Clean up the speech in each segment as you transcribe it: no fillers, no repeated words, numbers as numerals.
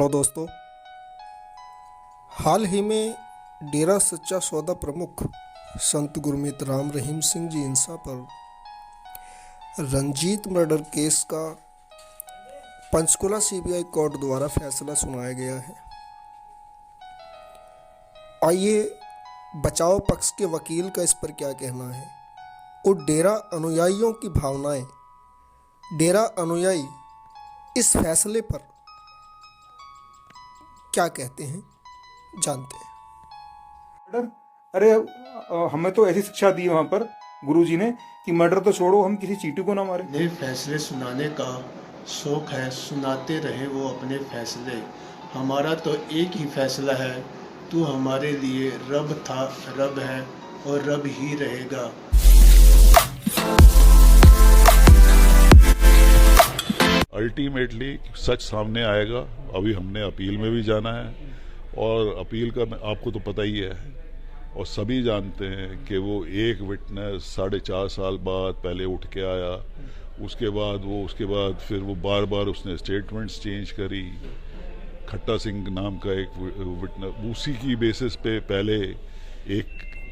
Hello दोस्तों। हाल ही में डेरा सच्चा सौदा प्रमुख संत गुरमीत राम रहीम सिंह जी इंसा पर रंजीत मर्डर केस का पंचकुला सीबीआई कोर्ट द्वारा फैसला सुनाया गया है। आइए बचाव पक्ष के वकील का इस पर क्या कहना है और डेरा अनुयायियों की भावनाएं, डेरा अनुयायी इस फैसले पर क्या कहते हैं, जानते हैं। अरे हमें तो ऐसी शिक्षा दी वहां पर गुरुजी ने कि मर्डर तो छोड़ो, हम किसी चींटी को ना मारे। नए फैसले सुनाने का शौक है, सुनाते रहे वो अपने फैसले। हमारा तो एक ही फैसला है, तू हमारे लिए रब था, रब है और रब ही रहेगा। अल्टीमेटली सच सामने आएगा। अभी हमने अपील में भी जाना है और अपील का आपको तो पता ही है और सभी जानते हैं कि वो एक विटनेस 4.5 साल बाद पहले उठ के आया, उसके बाद फिर वो बार बार उसने स्टेटमेंट्स चेंज करी। खट्टा सिंह नाम का एक विटनेस, उसी की बेसिस पे पहले एक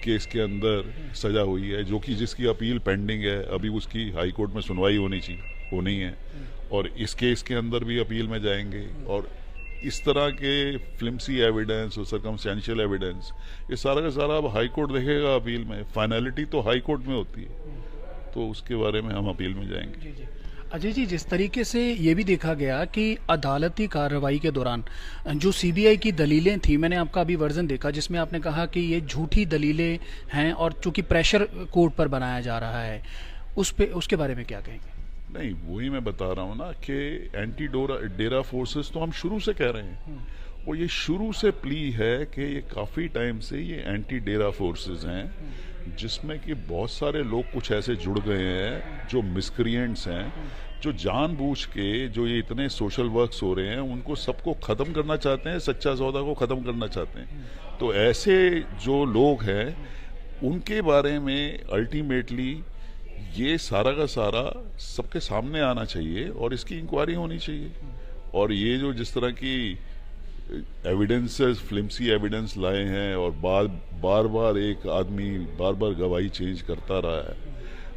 केस के अंदर सजा हुई है, जो कि जिसकी अपील पेंडिंग है। अभी उसकी हाई कोर्ट में सुनवाई होनी है और इस केस के अंदर भी अपील में जाएंगे। और इस तरह के फ्लिम्सी एविडेंस और सर्कमस्टेंशियल एविडेंस, ये सारा का सारा अब हाई कोर्ट देखेगा अपील में। फाइनलिटी तो हाई कोर्ट में होती है, तो उसके बारे में हम अपील में जाएंगे। अजय जी, जिस तरीके से ये भी देखा गया कि अदालती कार्रवाई के दौरान जो सीबीआई की दलीलें थी, मैंने आपका अभी वर्जन देखा जिसमें आपने कहा कि ये झूठी दलीलें हैं और चूंकि प्रेशर कोर्ट पर बनाया जा रहा है, उसके बारे में क्या कहेंगे? नहीं, वही मैं बता रहा हूँ ना कि एंटी डेरा फोर्सेस तो हम शुरू से कह रहे हैं और ये शुरू से प्ली है कि ये काफ़ी टाइम से ये एंटी डेरा फोर्सेस हैं, जिसमें कि बहुत सारे लोग कुछ ऐसे जुड़ गए हैं जो मिसक्रिएंट्स हैं, जो जानबूझ के जो ये इतने सोशल वर्क्स हो रहे हैं उनको सबको ख़त्म करना चाहते हैं, सच्चा सौदा को ख़त्म करना चाहते हैं। तो ऐसे जो लोग हैं उनके बारे में अल्टीमेटली ये सारा का सारा सबके सामने आना चाहिए और इसकी इंक्वायरी होनी चाहिए। और ये जो जिस तरह की एविडेंसेस, फ्लिम्सी एविडेंस लाए हैं और बार बार एक आदमी बार बार गवाही चेंज करता रहा है,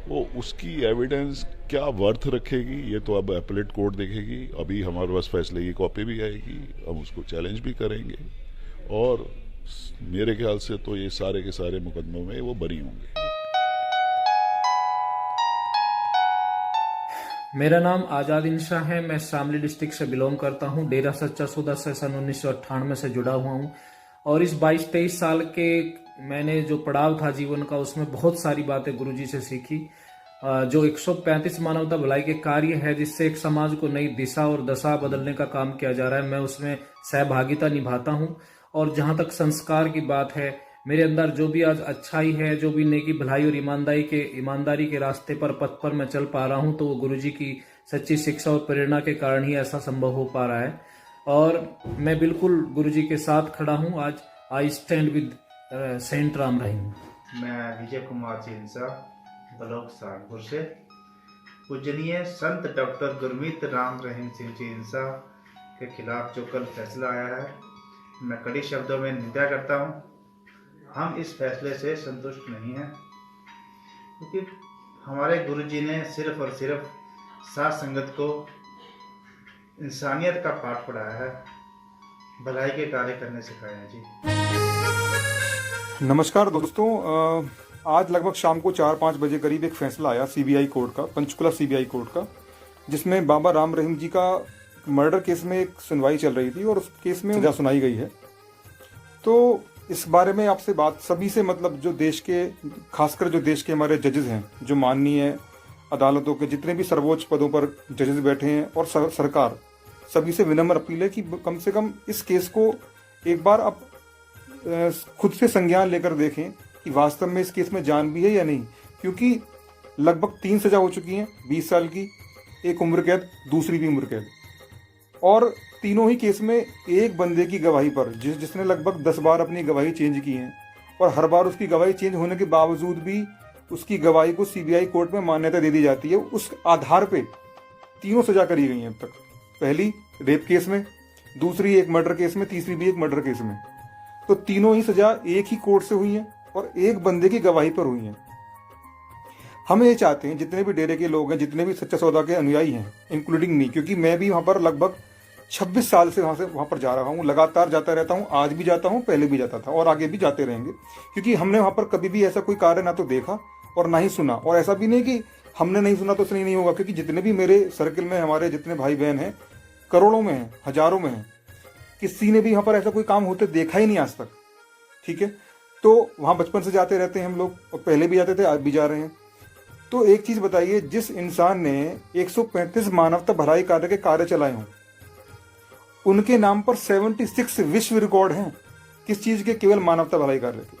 वो उसकी एविडेंस क्या वर्थ रखेगी ये तो अब एपेलेट कोर्ट देखेगी। अभी हमारे पास फैसले की कॉपी भी आएगी, हम उसको चैलेंज भी करेंगे और मेरे ख्याल से तो ये सारे के सारे मुकदमों में वो बरी होंगे। मेरा नाम आजाद इंशा है। मैं शामली डिस्ट्रिक्ट से बिलोंग करता हूं। डेरा सच्चा सौदा से सन 1998 से जुड़ा हुआ हूं और इस 22-23 साल के मैंने जो पड़ाव था जीवन का, उसमें बहुत सारी बातें गुरुजी से सीखी। जो 135 मानवता भलाई के कार्य है जिससे एक समाज को नई दिशा और दशा बदलने का काम किया जा रहा है, मैं उसमें सहभागिता निभाता हूं। और जहां तक संस्कार की बात है, मेरे अंदर जो भी आज अच्छाई है, जो भी नेकी भलाई और ईमानदारी के रास्ते पर पथ पर मैं चल पा रहा हूं, तो वो गुरुजी की सच्ची शिक्षा और प्रेरणा के कारण ही ऐसा संभव हो पा रहा है। और मैं बिल्कुल गुरुजी के साथ खड़ा हूं। आज I stand with saint Ram Rahim. मैं विजय कुमार जी इंसा, ब्लॉक सहारनपुर से। पूजनीय संत डॉक्टर गुरमीत राम रहीम सिंह जी इंसा के खिलाफ जो कल फैसला आया है, मैं कड़ी शब्दों में निंदा करता हूं। हम इस फैसले से संतुष्ट नहीं हैं, क्योंकि हमारे गुरुजी ने सिर्फ और सिर्फ साथ संगत को इंसानियत का पाठ पढ़ाया है, भलाई के कार्य करने सिखाए हैं जी। नमस्कार दोस्तों, आज लगभग शाम को 4-5 बजे करीब एक फैसला आया सीबीआई कोर्ट का, पंचकुला सीबीआई कोर्ट का, जिसमें बाबा राम रहीम जी का मर्डर केस में एक सुनवाई चल रही थी और उस केस में सजा सुनाई गई है। तो इस बारे में आपसे बात सभी से, मतलब जो देश के, खासकर जो देश के हमारे जजेस हैं, जो माननीय अदालतों के जितने भी सर्वोच्च पदों पर जजेस बैठे हैं और सरकार, सभी से विनम्र अपील है कि कम से कम इस केस को एक बार आप खुद से संज्ञान लेकर देखें कि वास्तव में इस केस में जान भी है या नहीं। क्योंकि लगभग 3 सजा हो चुकी हैं, 20 साल की, एक उम्र कैद, दूसरी भी उम्र कैद, और तीनों ही केस में एक बंदे की गवाही पर जिसने लगभग 10 बार अपनी गवाही चेंज की है और हर बार उसकी गवाही चेंज होने के बावजूद भी उसकी गवाही को सीबीआई कोर्ट में मान्यता दे दी जाती है। उस आधार पे तीनों सजा करी गई हैं अब तक। पहली रेप केस में, दूसरी एक मर्डर केस में, तीसरी भी एक मर्डर केस में। तो तीनों ही सजा एक ही कोर्ट से हुई है और एक बंदे की गवाही पर हुई है। हम ये चाहते हैं जितने भी डेरे के लोग हैं, जितने भी सच्चा सौदा के अनुयायी हैं, इंक्लूडिंग मी, क्योंकि मैं भी वहां पर लगभग 26 साल से वहां पर जा रहा हूं, लगातार जाता रहता हूं, आज भी जाता हूं, पहले भी जाता था और आगे भी जाते रहेंगे, क्योंकि हमने वहां पर कभी भी ऐसा कोई कार्य ना तो देखा और ना ही सुना। और ऐसा भी नहीं कि हमने नहीं सुना तो सही नहीं होगा, क्योंकि जितने भी मेरे सर्किल में हमारे जितने भाई बहन हैं, करोड़ों में हैं, हजारों में हैं, किसी ने भी वहां पर ऐसा कोई काम होते देखा ही नहीं आज तक। ठीक है, तो वहां बचपन से जाते रहते हैं हम लोग, और पहले भी जाते थे, आज भी जा रहे हैं। तो एक चीज बताइए, जिस इंसान ने 135 मानवता भलाई कार्य के कार्य चलाए हों, उनके नाम पर 76 विश्व रिकॉर्ड हैं। किस चीज के? केवल मानवता भलाई कार्य के।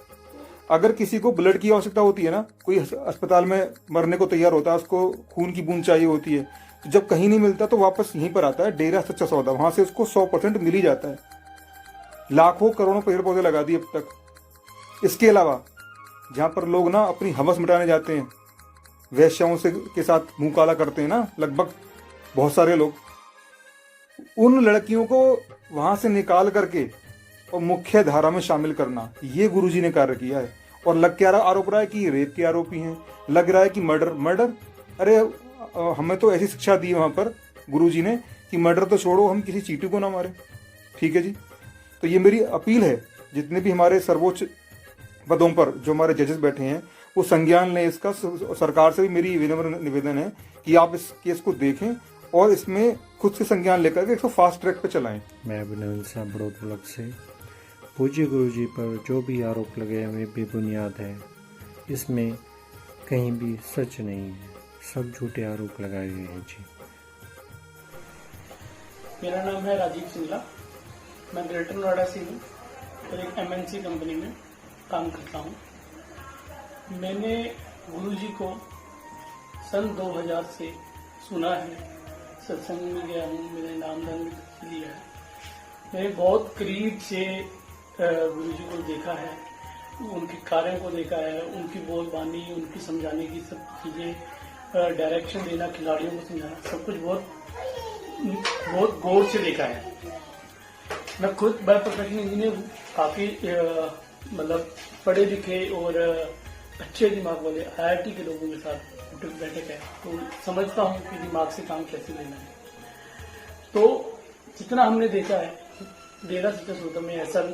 अगर किसी को ब्लड की आवश्यकता होती है ना, कोई अस्पताल में मरने को तैयार होता है, उसको खून की बूंद चाहिए होती है, तो जब कहीं नहीं मिलता तो वापस यहीं पर आता है डेरा सच्चा सौदा, वहां से उसको 100% मिल ही जाता है। लाखों करोड़ों पेड़ पौधे लगा दिए अब तक। इसके अलावा जहां पर लोग ना अपनी हवस मिटाने जाते हैं, वैश्याओं से के साथ मुंह काला करते हैं ना, लगभग बहुत सारे लोग, उन लड़कियों को वहां से निकाल करके और मुख्य धारा में शामिल करना, ये गुरुजी ने कार्य किया है। और लग क्या आरोप रहा है कि रेप के आरोपी हैं, लग रहा है कि मर्डर। अरे हमें तो ऐसी शिक्षा दी वहां पर गुरुजी ने कि मर्डर तो छोड़ो, हम किसी चींटी को ना मारे। ठीक है जी, तो ये मेरी अपील है, जितने भी हमारे सर्वोच्च पदों पर जो हमारे जजेस बैठे हैं, वो संज्ञान लें इसका। सरकार से भी मेरी विनम्र निवेदन है कि आप इस केस को देखें और इसमें खुद से संज्ञान लेकर के इसको फास्ट ट्रैक पे चलाएं। मैं अभिनव शाह बड़ौद ब्लॉक से। पूज्य गुरुजी पर जो भी आरोप लगे हैं वे बेबुनियाद है, इसमें कहीं भी सच नहीं है, सब झूठे आरोप लगाए गए हैं जी। मेरा नाम है राजीव सिंगला, मैं ग्रेटर नोएडा से हूँ और एक MNC कंपनी में काम करता हूँ। मैंने गुरुजी को सन 2000 से सुना है, सत्संग में गया हूँ, मेरे नाम दान लिया है। मैंने बहुत करीब से गुरुजी को देखा है, उनके कार्यों को देखा है, उनकी बोलबानी, उनकी समझाने की सब चीज़ें, डायरेक्शन देना, खिलाड़ियों को समझाना, सब कुछ बहुत गौर से देखा है। मैं खुद बाय प्रोफेशन इंजीनियर हूँ, काफ़ी मतलब पढ़े लिखे और अच्छे दिमाग वाले IIT के लोगों के साथ उठक बैठक है, तो समझता हूँ कि दिमाग से काम कैसे लेना है। तो जितना हमने देखा है, डेरा सच्चा सौदा में ऐसा भी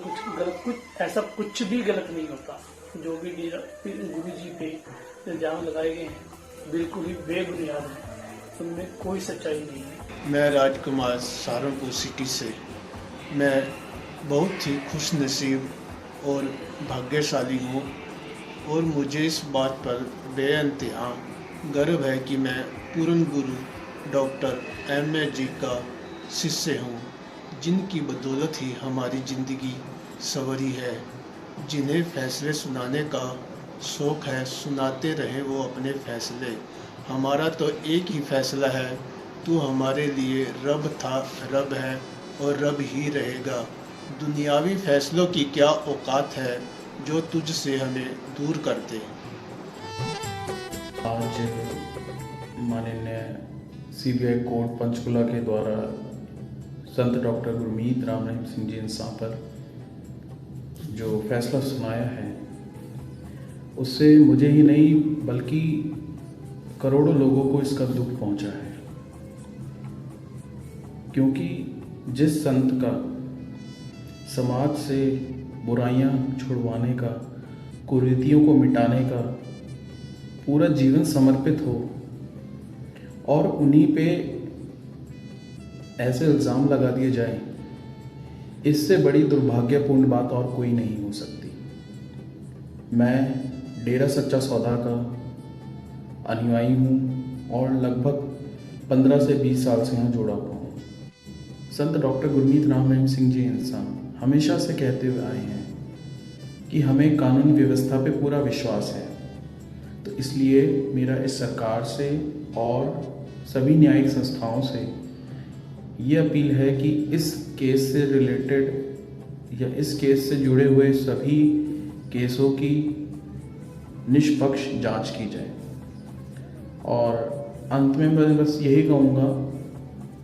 कुछ भी गलत नहीं होता। जो भी गुरुजी पे इल्जाम लगाए गए हैं बिल्कुल ही बेबुनियाद है, उनमें कोई सच्चाई नहीं है। मैं राजकुमार सहारनपुर सिटी से। मैं बहुत ही खुश नसीब और भाग्यशाली हूँ और मुझे इस बात पर बेइंतहा गर्व है कि मैं पूर्ण गुरु डॉक्टर M.A. जी का शिष्य हूँ, जिनकी बदौलत ही हमारी ज़िंदगी संवरी है। जिन्हें फैसले सुनाने का शौक़ है, सुनाते रहे वो अपने फैसले। हमारा तो एक ही फैसला है, तू हमारे लिए रब था, रब है और रब ही रहेगा। दुनियावी फैसलों की क्या औकात है जो तुझसे हमें दूर कर दे। आज माननीय CBI कोर्ट पंचकुला के द्वारा संत डॉक्टर गुरमीत राम रहीम सिंह जी इंसान पर जो फैसला सुनाया है, उससे मुझे ही नहीं बल्कि करोड़ों लोगों को इसका दुख पहुंचा है। क्योंकि जिस संत का समाज से बुराइयां छुड़वाने का, कुरीतियों को मिटाने का पूरा जीवन समर्पित हो और उन्हीं पे ऐसे इल्ज़ाम लगा दिए जाए, इससे बड़ी दुर्भाग्यपूर्ण बात और कोई नहीं हो सकती। मैं डेरा सच्चा सौदा का अनुयायी हूँ और लगभग 15 से 20 साल से यहाँ जुड़ा हुआ हूँ। संत डॉक्टर गुरमीत राम रहीम सिंह जी इंसान हमेशा से कहते हुए आए हैं कि हमें कानून व्यवस्था पे पूरा विश्वास है। तो इसलिए मेरा इस सरकार से और सभी न्यायिक संस्थाओं से ये अपील है कि इस केस से रिलेटेड या इस केस से जुड़े हुए सभी केसों की निष्पक्ष जांच की जाए। और अंत में मैं बस यही कहूँगा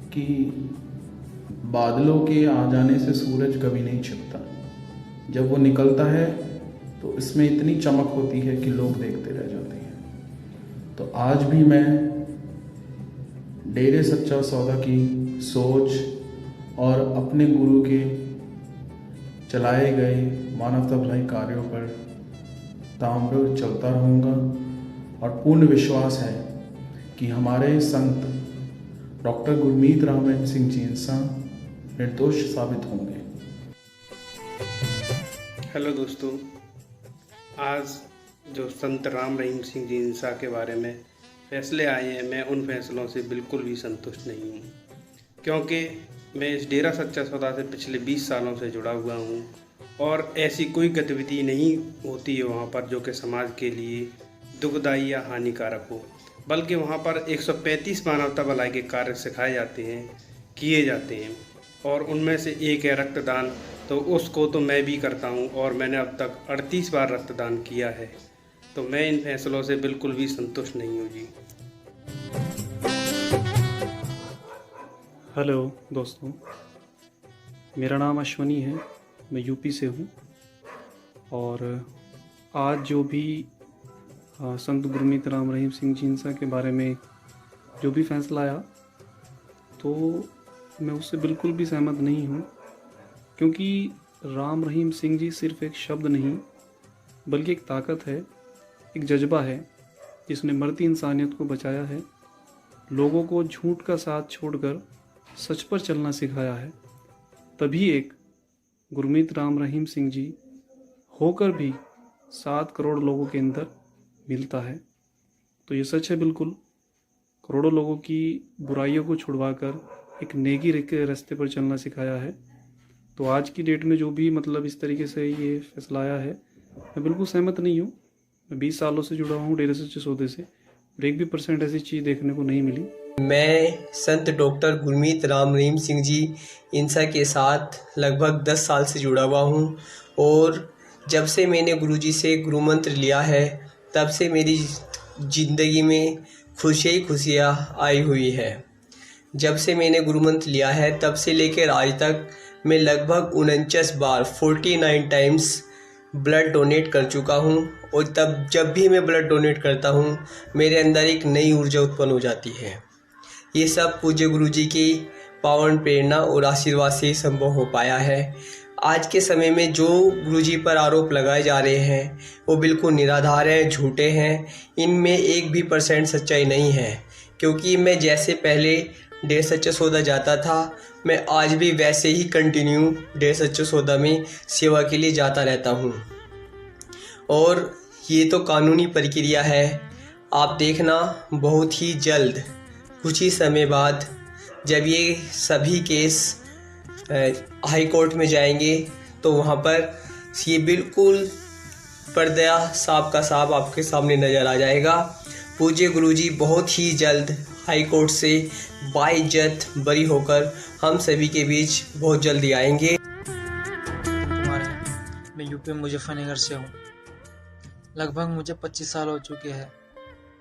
कि बादलों के आ जाने से सूरज कभी नहीं छिपता। जब वो निकलता है तो इसमें इतनी चमक होती है कि लोग देखते रह जाते हैं। तो आज भी मैं डेरे सच्चा सौदा की सोच और अपने गुरु के चलाए गए मानवता भलाई कार्यों पर ताम्र चलता रहूँगा और पूर्ण विश्वास है कि हमारे संत डॉक्टर गुरमीत राम रहीम सिंह जी इंसान निर्दोष साबित होंगे। हेलो दोस्तों, आज जो संत राम रहीम सिंह जी इंसान के बारे में फैसले आए हैं, मैं उन फैसलों से बिल्कुल भी संतुष्ट नहीं हूँ, क्योंकि मैं इस डेरा सच्चा सौदा से पिछले 20 सालों से जुड़ा हुआ हूँ और ऐसी कोई गतिविधि नहीं होती है वहाँ पर जो कि समाज के लिए दुखदायी या हानिकारक हो, बल्कि वहाँ पर 135 मानवता भलाई के कार्य सिखाए जाते हैं, किए जाते हैं और उनमें से एक है रक्तदान। तो उसको तो मैं भी करता हूँ और मैंने अब तक 38 बार रक्तदान किया है। तो मैं इन फैसलों से बिल्कुल भी संतुष्ट नहीं हूँ जी। हेलो दोस्तों, मेरा नाम अश्वनी है, मैं यूपी से हूँ और आज जो भी संत गुरमीत राम रहीम सिंह जी इंसान के बारे में जो भी फैसला आया तो मैं उससे बिल्कुल भी सहमत नहीं हूँ, क्योंकि राम रहीम सिंह जी सिर्फ एक शब्द नहीं बल्कि एक ताकत है, एक जज्बा है जिसने मरती इंसानियत को बचाया है, लोगों को झूठ का साथ छोड़कर सच पर चलना सिखाया है। तभी एक गुरमीत राम रहीम सिंह जी होकर भी 7 करोड़ लोगों के अंदर मिलता है। तो ये सच है बिल्कुल, करोड़ों लोगों की बुराइयों को छुड़वाकर एक नेकी के रास्ते पर चलना सिखाया है। तो आज की डेट में जो भी मतलब इस तरीके से ये फैसला आया है, मैं बिल्कुल सहमत नहीं हूँ। मैं 20 सालों से जुड़ा हूँ डेरे सच्चे सौदे से और 1% ऐसी चीज़ देखने को नहीं मिली। मैं संत डॉक्टर गुरमीत राम रहीम सिंह जी इंसान के साथ लगभग 10 साल से जुड़ा हुआ हूँ और जब से मैंने गुरुजी से गुरु मंत्र लिया है तब से मेरी ज़िंदगी में खुशियाँ ही खुशियाँ आई हुई है। जब से मैंने गुरु मंत्र लिया है तब से लेकर आज तक मैं लगभग 49 बार 49 टाइम्स ब्लड डोनेट कर चुका हूँ और तब जब भी मैं ब्लड डोनेट करता हूँ मेरे अंदर एक नई ऊर्जा उत्पन्न हो जाती है। ये सब पूज्य गुरुजी की पावन प्रेरणा और आशीर्वाद से संभव हो पाया है। आज के समय में जो गुरुजी पर आरोप लगाए जा रहे हैं वो बिल्कुल निराधार हैं, झूठे हैं, इनमें 1% सच्चाई नहीं है। क्योंकि मैं जैसे पहले डेरा सच्चा सौदा जाता था, मैं आज भी वैसे ही कंटिन्यू डेरा सच्चा सौदा में सेवा के लिए जाता रहता हूँ और ये तो कानूनी प्रक्रिया है। आप देखना बहुत ही जल्द कुछ ही समय बाद जब ये सभी केस हाई कोर्ट में जाएंगे तो वहाँ पर ये बिल्कुल पर्दा साफ का साफ आपके सामने नज़र आ जाएगा। पूज्य गुरुजी बहुत ही जल्द हाई कोर्ट से बाइज्जत बरी होकर हम सभी के बीच बहुत जल्दी आएंगे। मैं यूपी मुजफ्फरनगर से हूँ। लगभग मुझे 25 साल हो चुके हैं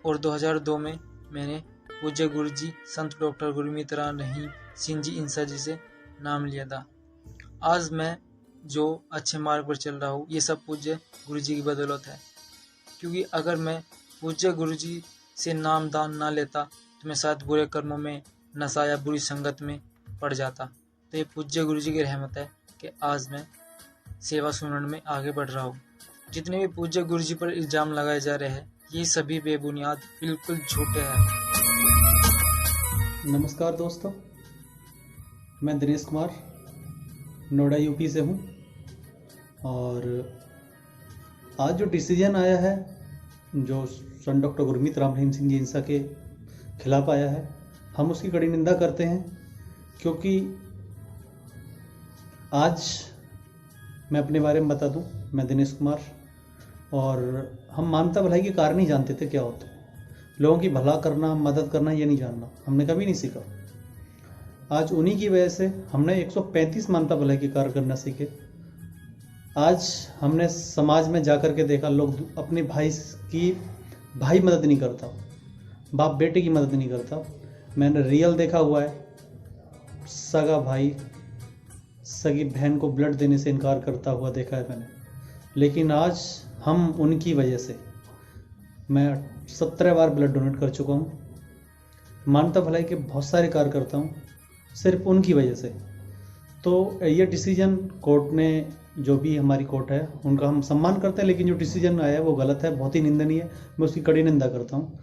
और 2002 में मैंने पूज्य गुरुजी संत डॉक्टर गुरमीत राम रहीम सिंह जी इंसान जी से नाम लिया था। आज मैं जो अच्छे मार्ग पर चल रहा हूँ ये सब पूज्य गुरुजी की बदौलत है, क्योंकि अगर मैं पूज्य गुरुजी से नाम दान ना लेता तो मैं शायद बुरे कर्मों में, नशा या बुरी संगत में पड़ जाता। तो ये पूज्य गुरुजी की रहमत है कि आज मैं सेवा सुमरण में आगे बढ़ रहा हूँ। जितने भी पूज्य गुरुजी पर इल्ज़ाम लगाए जा रहे हैं ये सभी बेबुनियाद, बिल्कुल झूठे हैं। नमस्कार दोस्तों, मैं दिनेश कुमार नोएडा यूपी से हूँ और आज जो डिसीजन आया है जो संत डॉक्टर गुरमीत राम रहीम सिंह जी इंसान के खिलाफ आया है, हम उसकी कड़ी निंदा करते हैं। क्योंकि आज मैं अपने बारे में बता दूं, मैं दिनेश कुमार और हम मानवता भलाई के कार्य नहीं जानते थे क्या होता है। लोगों की भला करना, मदद करना ये नहीं जानना हमने कभी नहीं सीखा। आज उन्हीं की वजह से हमने 135 मानवता भलाई के कार्य करना सीखे। आज हमने समाज में जाकर के देखा लोग अपने भाई मदद नहीं करता, बाप बेटे की मदद नहीं करता। मैंने रियल देखा हुआ है, सगा भाई सगी बहन को ब्लड देने से इनकार करता हुआ देखा है मैंने। लेकिन आज हम उनकी वजह से, मैं 17 बार ब्लड डोनेट कर चुका हूँ। मानवता भलाई के बहुत सारे कार्य करता हूँ सिर्फ उनकी वजह से। तो ये डिसीजन कोर्ट ने, जो भी हमारी कोर्ट है उनका हम सम्मान करते हैं, लेकिन जो डिसीजन आया है वो गलत है, बहुत ही निंदनीय है। मैं उसकी कड़ी निंदा करता हूँ।